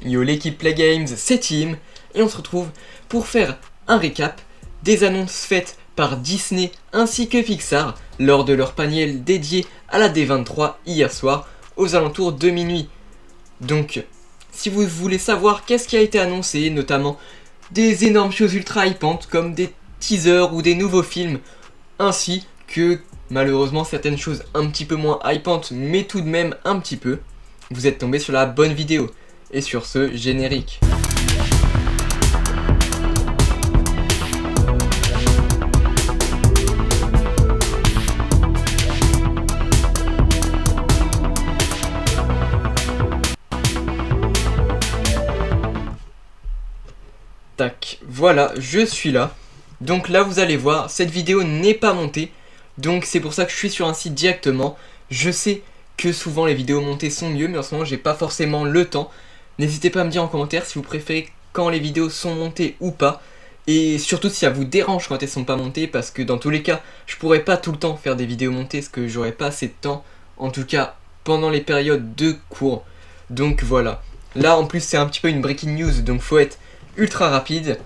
Yo l'équipe Play Games, c'est Tim, et on se retrouve pour faire un récap des annonces faites par Disney ainsi que Pixar lors de leur panel dédié à la D23 hier soir aux alentours de minuit. Donc, si vous voulez savoir qu'est-ce qui a été annoncé, notamment des énormes choses ultra hypantes comme des teasers ou des nouveaux films, ainsi que malheureusement certaines choses un petit peu moins hypantes mais tout de même un petit peu, vous êtes tombé sur la bonne vidéo. Et sur ce, générique. Tac, voilà, je suis là. Donc là, vous allez voir, cette vidéo n'est pas montée. Donc c'est pour ça que je suis sur un site directement. Je sais que souvent les vidéos montées sont mieux, mais en ce moment, j'ai pas forcément le temps. N'hésitez pas à me dire en commentaire si vous préférez quand les vidéos sont montées ou pas. Et surtout si ça vous dérange quand elles sont pas montées, parce que dans tous les cas, je pourrais pas tout le temps faire des vidéos montées, parce que j'aurais pas assez de temps. En tout cas, pendant les périodes de cours. Donc voilà. Là en plus c'est un petit peu une breaking news, donc faut être ultra rapide.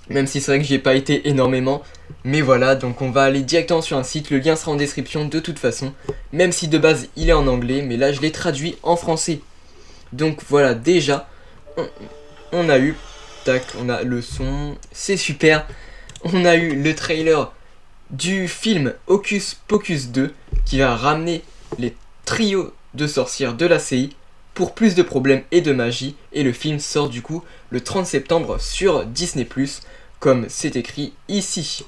Même si c'est vrai que j'y ai pas été énormément. Mais voilà, donc on va aller directement sur un site, le lien sera en description de toute façon. Même si de base il est en anglais, mais là je l'ai traduit en français. Donc voilà, déjà, on a eu, tac, on a le son, c'est super. On a eu le trailer du film Hocus Pocus 2 qui va ramener les trios de sorcières de la CI pour plus de problèmes et de magie. Et le film sort du coup le 30 septembre sur Disney+, comme c'est écrit ici.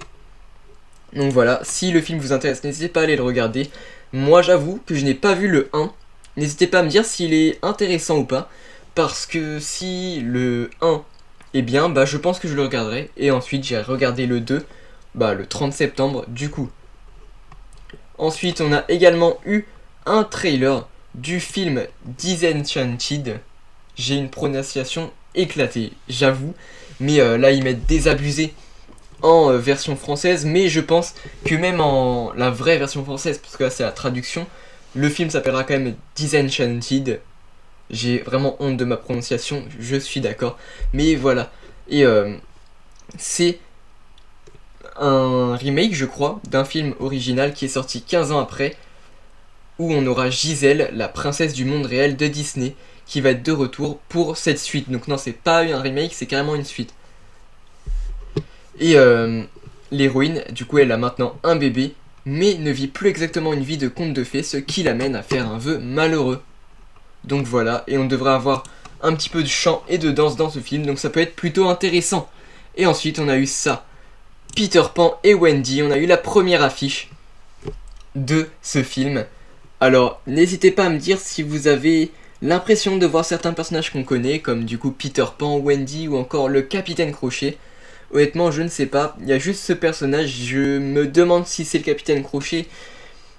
Donc voilà, si le film vous intéresse, n'hésitez pas à aller le regarder. Moi j'avoue que je n'ai pas vu le 1. N'hésitez pas à me dire s'il est intéressant ou pas, parce que si le 1 est bien, bah je pense que je le regarderai, et ensuite j'irai regarder le 2, bah le 30 septembre du coup. Ensuite on a également eu un trailer du film Disenchanted. J'ai une prononciation éclatée, j'avoue, mais là ils mettent désabusé en version française, mais je pense que même en la vraie version française, parce que là c'est la traduction, le film s'appellera quand même Disenchanted. J'ai vraiment honte de ma prononciation, je suis d'accord. Mais voilà. Et c'est un remake, je crois, d'un film original qui est sorti 15 ans après, où on aura Giselle, la princesse du monde réel de Disney, qui va être de retour pour cette suite. Donc non, c'est pas un remake, c'est carrément une suite. Et l'héroïne, du coup, elle a maintenant un bébé, mais ne vit plus exactement une vie de conte de fées, ce qui l'amène à faire un vœu malheureux. Donc voilà, et on devrait avoir un petit peu de chant et de danse dans ce film, donc ça peut être plutôt intéressant. Et ensuite on a eu ça, Peter Pan et Wendy, on a eu la première affiche de ce film. Alors n'hésitez pas à me dire si vous avez l'impression de voir certains personnages qu'on connaît, comme du coup Peter Pan, Wendy ou encore le Capitaine Crochet. Honnêtement je ne sais pas, il y a juste ce personnage, je me demande si c'est le Capitaine Crochet,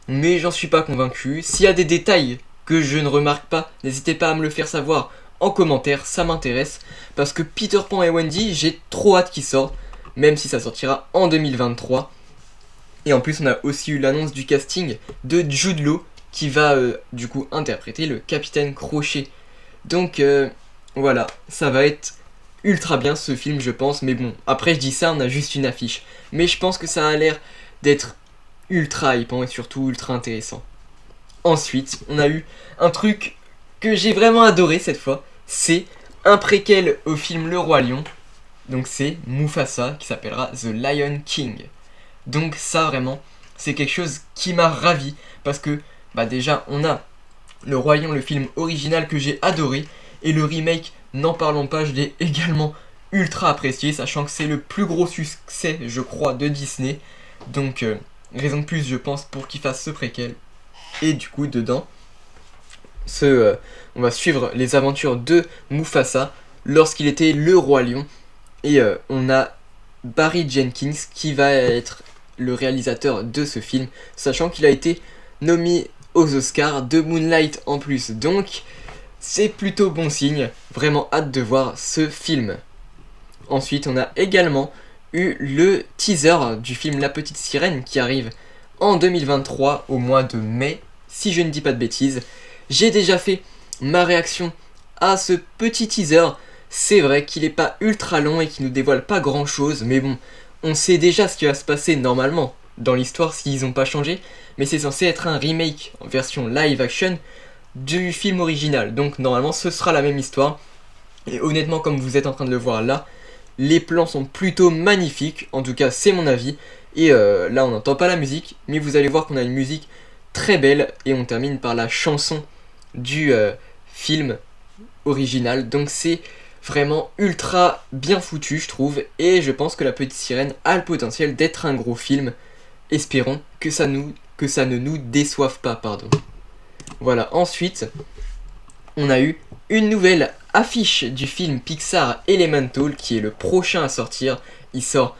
mais j'en suis pas convaincu. S'il y a des détails que je ne remarque pas, n'hésitez pas à me le faire savoir en commentaire, ça m'intéresse. Parce que Peter Pan et Wendy, j'ai trop hâte qu'ils sortent, même si ça sortira en 2023. Et en plus on a aussi eu l'annonce du casting de Jude Law, qui va du coup interpréter le Capitaine Crochet. Donc voilà, ça va être ultra bien ce film je pense, mais bon, après je dis ça, on a juste une affiche. Mais je pense que ça a l'air d'être ultra hypant et surtout ultra intéressant. Ensuite, on a eu un truc que j'ai vraiment adoré cette fois, c'est un préquel au film Le Roi Lion. Donc c'est Mufasa qui s'appellera The Lion King. Donc ça vraiment, c'est quelque chose qui m'a ravi parce que bah déjà on a Le Roi Lion, le film original que j'ai adoré, et le remake, n'en parlons pas, je l'ai également ultra apprécié, sachant que c'est le plus gros succès je crois de Disney. Donc raison de plus je pense pour qu'il fasse ce préquel. Et du coup dedans, on va suivre les aventures de Mufasa lorsqu'il était le roi lion. Et on a Barry Jenkins qui va être le réalisateur de ce film, sachant qu'il a été nommé aux Oscars de Moonlight en plus. Donc c'est plutôt bon signe, vraiment hâte de voir ce film. Ensuite on a également eu le teaser du film La Petite Sirène qui arrive en 2023 au mois de mai, si je ne dis pas de bêtises. J'ai déjà fait ma réaction à ce petit teaser. C'est vrai qu'il n'est pas ultra long et qu'il nous dévoile pas grand chose, mais bon, on sait déjà ce qui va se passer normalement dans l'histoire s'ils n'ont pas changé, mais c'est censé être un remake en version live action du film original, donc normalement ce sera la même histoire. Et honnêtement, comme vous êtes en train de le voir là, les plans sont plutôt magnifiques, en tout cas c'est mon avis. Et là on n'entend pas la musique, mais vous allez voir qu'on a une musique très belle et on termine par la chanson du film original. Donc c'est vraiment ultra bien foutu je trouve, et je pense que La Petite Sirène a le potentiel d'être un gros film. Espérons que ça ne nous déçoive pas, pardon. Voilà, ensuite on a eu une nouvelle affiche du film Pixar Elemental qui est le prochain à sortir. Il sort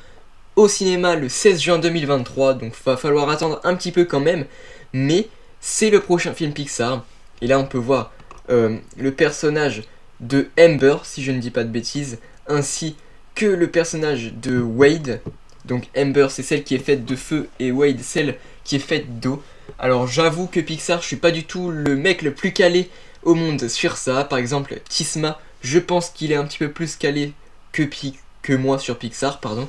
au cinéma le 16 juin 2023, donc va falloir attendre un petit peu quand même, mais c'est le prochain film Pixar. Et là on peut voir le personnage de Amber, si je ne dis pas de bêtises, ainsi que le personnage de Wade. Donc Amber c'est celle qui est faite de feu et Wade celle qui est faite d'eau. Alors j'avoue que Pixar, je suis pas du tout le mec le plus calé au monde sur ça. Par exemple Tisma, je pense qu'il est un petit peu plus calé que moi sur Pixar, pardon.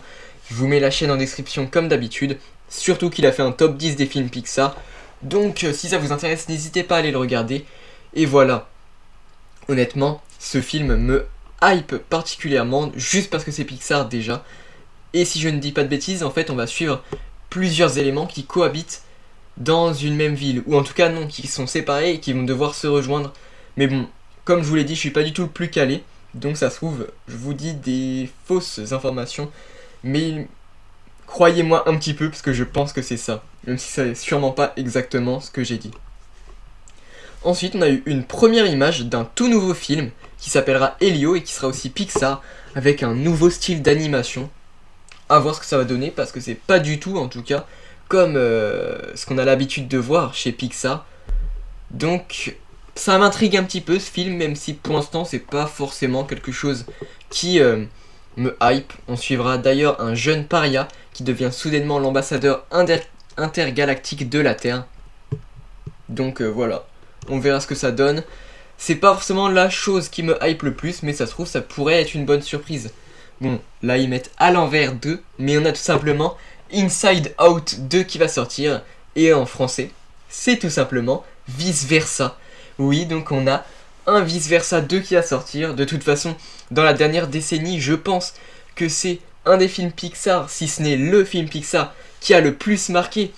Je vous mets la chaîne en description comme d'habitude. Surtout qu'il a fait un top 10 des films Pixar. Donc si ça vous intéresse, n'hésitez pas à aller le regarder. Et voilà. Honnêtement, ce film me hype particulièrement, juste parce que c'est Pixar déjà. Et si je ne dis pas de bêtises, en fait on va suivre plusieurs éléments qui cohabitent dans une même ville. Ou en tout cas non, qui sont séparés et qui vont devoir se rejoindre. Mais bon, comme je vous l'ai dit, je suis pas du tout le plus calé. Donc ça se trouve, je vous dis des fausses informations. Mais croyez-moi un petit peu parce que je pense que c'est ça. Même si ça n'est sûrement pas exactement ce que j'ai dit. Ensuite, on a eu une première image d'un tout nouveau film qui s'appellera Elio et qui sera aussi Pixar avec un nouveau style d'animation. À voir ce que ça va donner parce que c'est pas du tout, en tout cas, comme ce qu'on a l'habitude de voir chez Pixar. Donc, ça m'intrigue un petit peu ce film, même si pour l'instant c'est pas forcément quelque chose qui me hype. On suivra d'ailleurs un jeune paria qui devient soudainement l'ambassadeur intergalactique de la Terre. Donc voilà. On verra ce que ça donne. C'est pas forcément la chose qui me hype le plus, mais ça se trouve ça pourrait être une bonne surprise. Bon, là ils mettent à l'envers 2, mais on a tout simplement Inside Out 2 qui va sortir, et en français, c'est tout simplement Vice Versa. Oui, donc on a un Vice Versa 2 qui va sortir. De toute façon, dans la dernière décennie, je pense que c'est un des films Pixar, si ce n'est le film Pixar, qui a le plus marqué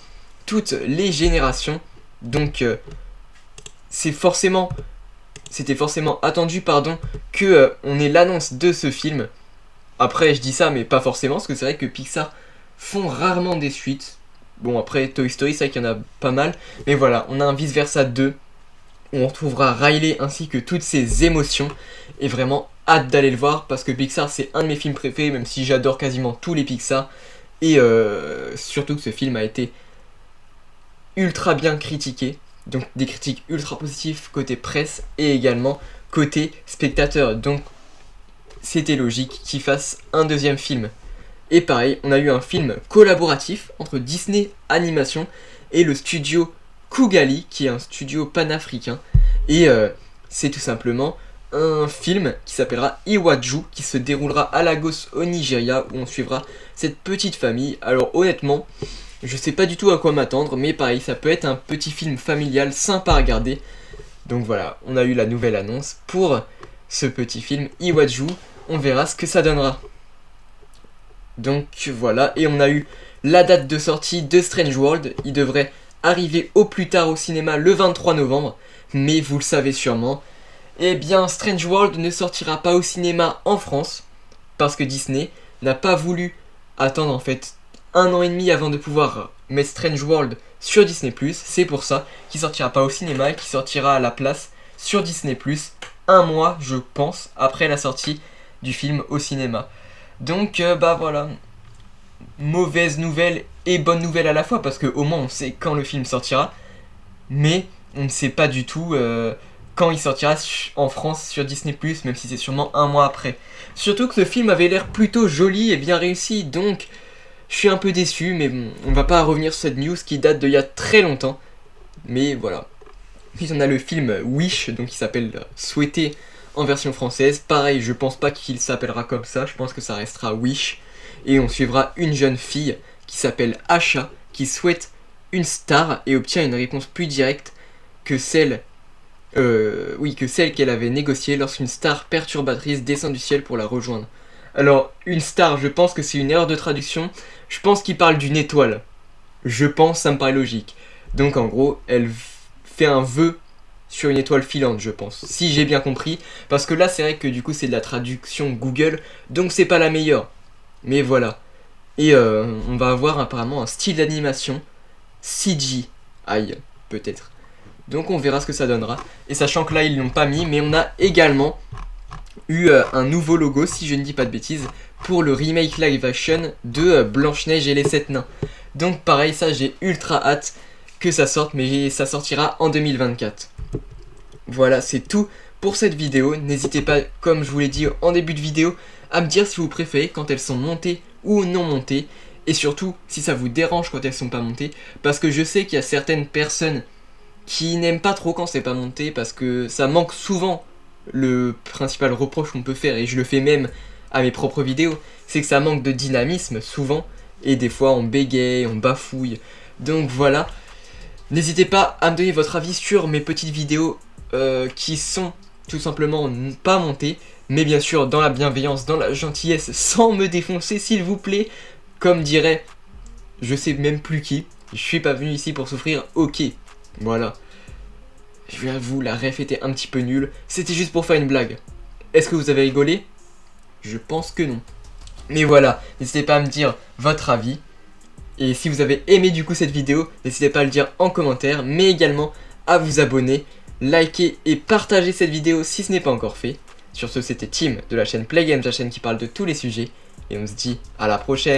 toutes les générations. Donc c'était forcément attendu que on ait l'annonce de ce film. Après je dis ça mais pas forcément, parce que c'est vrai que Pixar font rarement des suites. Bon après Toy Story c'est vrai qu'il y en a pas mal, mais voilà, on a un Vice Versa 2 où on retrouvera Riley ainsi que toutes ses émotions, et vraiment hâte d'aller le voir parce que Pixar c'est un de mes films préférés, même si j'adore quasiment tous les Pixar, et surtout que ce film a été ultra bien critiqué. Donc des critiques ultra positives côté presse et également côté spectateur. Donc c'était logique qu'ils fassent un deuxième film. Et pareil, on a eu un film collaboratif entre Disney Animation et le studio Kugali, qui est un studio panafricain. Et c'est tout simplement un film qui s'appellera Iwaju, qui se déroulera à Lagos au Nigeria, où on suivra cette petite famille. Alors honnêtement, je sais pas du tout à quoi m'attendre, mais pareil, ça peut être un petit film familial sympa à regarder. Donc voilà, on a eu la nouvelle annonce pour ce petit film Iwaju. On verra ce que ça donnera. Donc voilà, et on a eu la date de sortie de Strange World. Il devrait arriver au plus tard au cinéma le 23 novembre. Mais vous le savez sûrement, eh bien Strange World ne sortira pas au cinéma en France, parce que Disney n'a pas voulu attendre en fait 1 an et demi avant de pouvoir mettre Strange World sur Disney+. C'est pour ça qu'il sortira pas au cinéma et qu'il sortira à la place sur Disney+, un mois je pense après la sortie du film au cinéma. Donc bah voilà, mauvaise nouvelle et bonne nouvelle à la fois, parce qu'au moins on sait quand le film sortira, mais on ne sait pas du tout quand il sortira en France sur Disney+, même si c'est sûrement un mois après. Surtout que ce film avait l'air plutôt joli et bien réussi, donc je suis un peu déçu, mais bon, on va pas revenir sur cette news qui date d'il y a très longtemps. Mais voilà. Puis on a le film Wish, donc qui s'appelle Souhaiter en version française. Pareil, je pense pas qu'il s'appellera comme ça, je pense que ça restera Wish. Et on suivra une jeune fille qui s'appelle Asha, qui souhaite une star et obtient une réponse plus directe que celle qu'elle avait négociée lorsqu'une star perturbatrice descend du ciel pour la rejoindre. Alors, une star, je pense que c'est une erreur de traduction. Je pense qu'il parle d'une étoile. Je pense, ça me paraît logique. Donc en gros, elle fait un vœu sur une étoile filante, je pense. Si j'ai bien compris. Parce que là, c'est vrai que du coup, c'est de la traduction Google. Donc c'est pas la meilleure. Mais voilà. Et on va avoir apparemment un style d'animation CGI, peut-être. Donc on verra ce que ça donnera. Et sachant que là, ils l'ont pas mis, mais on a également eu un nouveau logo, si je ne dis pas de bêtises, pour le remake live action de Blanche-Neige et les 7 nains. Donc pareil, ça j'ai ultra hâte que ça sorte, mais ça sortira en 2024. Voilà, c'est tout pour cette vidéo. N'hésitez pas, comme je vous l'ai dit en début de vidéo, à me dire si vous préférez quand elles sont montées ou non montées. Et surtout, si ça vous dérange quand elles sont pas montées. Parce que je sais qu'il y a certaines personnes qui n'aiment pas trop quand c'est pas monté, parce que ça manque souvent. Le principal reproche qu'on peut faire, et je le fais même à mes propres vidéos, c'est que ça manque de dynamisme souvent, et des fois on bégaye, on bafouille. Donc voilà, n'hésitez pas à me donner votre avis sur mes petites vidéos qui sont tout simplement pas montées, mais bien sûr dans la bienveillance, dans la gentillesse, sans me défoncer s'il vous plaît. Comme dirait, je sais même plus qui, je suis pas venu ici pour souffrir, ok, voilà. Je vais avouer, la ref était un petit peu nulle. C'était juste pour faire une blague. Est-ce que vous avez rigolé? Je pense que non. Mais voilà, n'hésitez pas à me dire votre avis. Et si vous avez aimé du coup cette vidéo, n'hésitez pas à le dire en commentaire. Mais également à vous abonner, liker et partager cette vidéo si ce n'est pas encore fait. Sur ce, c'était Tim de la chaîne Play Games, la chaîne qui parle de tous les sujets. Et on se dit à la prochaine.